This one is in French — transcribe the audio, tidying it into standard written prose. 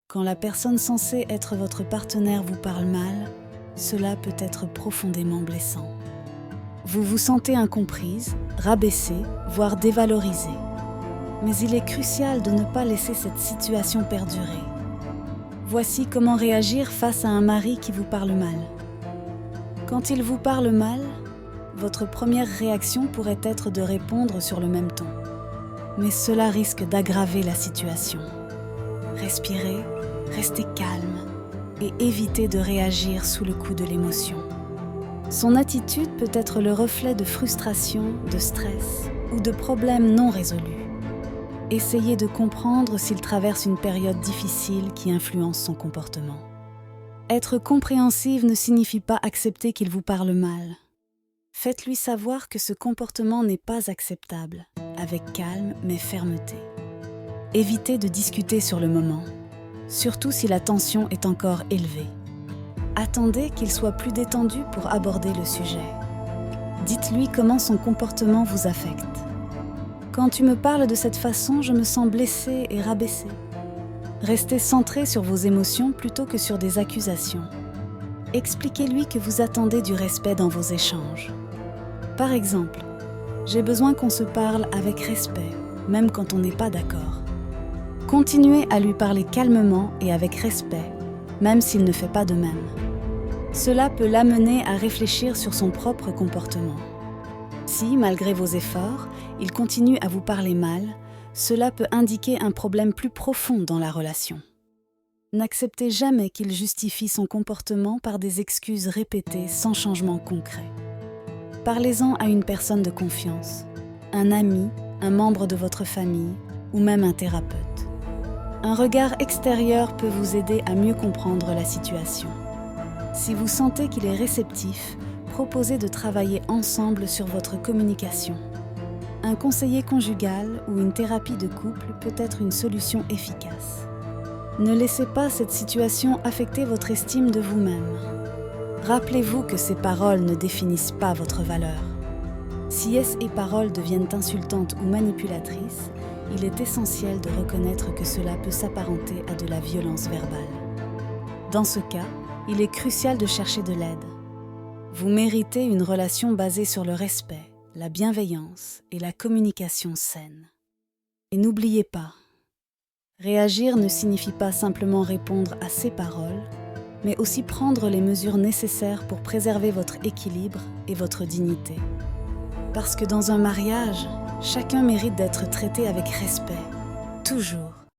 Quand la personne censée être votre partenaire vous parle mal, cela peut être profondément blessant. Vous vous sentez incomprise, rabaissée, voire dévalorisée. Mais il est crucial de ne pas laisser cette situation perdurer. Voici comment réagir face à un mari qui vous parle mal. Quand il vous parle mal, votre première réaction pourrait être de répondre sur le même ton. Mais cela risque d'aggraver la situation. Respirez, restez calme et évitez de réagir sous le coup de l'émotion. Son attitude peut être le reflet de frustration, de stress ou de problèmes non résolus. Essayez de comprendre s'il traverse une période difficile qui influence son comportement. Être compréhensive ne signifie pas accepter qu'il vous parle mal. Faites-lui savoir que ce comportement n'est pas acceptable, avec calme mais fermeté. Évitez de discuter sur le moment, surtout si la tension est encore élevée. Attendez qu'il soit plus détendu pour aborder le sujet. Dites-lui comment son comportement vous affecte. Quand tu me parles de cette façon, je me sens blessée et rabaissée. Restez centré sur vos émotions plutôt que sur des accusations. Expliquez-lui que vous attendez du respect dans vos échanges. Par exemple, j'ai besoin qu'on se parle avec respect, même quand on n'est pas d'accord. Continuez à lui parler calmement et avec respect, même s'il ne fait pas de même. Cela peut l'amener à réfléchir sur son propre comportement. Si, malgré vos efforts, il continue à vous parler mal, cela peut indiquer un problème plus profond dans la relation. N'acceptez jamais qu'il justifie son comportement par des excuses répétées sans changement concret. Parlez-en à une personne de confiance, un ami, un membre de votre famille ou même un thérapeute. Un regard extérieur peut vous aider à mieux comprendre la situation. Si vous sentez qu'il est réceptif, proposez de travailler ensemble sur votre communication. Un conseiller conjugal ou une thérapie de couple peut être une solution efficace. Ne laissez pas cette situation affecter votre estime de vous-même. Rappelez-vous que ces paroles ne définissent pas votre valeur. Si et paroles deviennent insultantes ou manipulatrices, il est essentiel de reconnaître que cela peut s'apparenter à de la violence verbale. Dans ce cas, il est crucial de chercher de l'aide. Vous méritez une relation basée sur le respect, la bienveillance et la communication saine. Et n'oubliez pas, réagir ne signifie pas simplement répondre à ces paroles, mais aussi prendre les mesures nécessaires pour préserver votre équilibre et votre dignité. Parce que dans un mariage, chacun mérite d'être traité avec respect, toujours.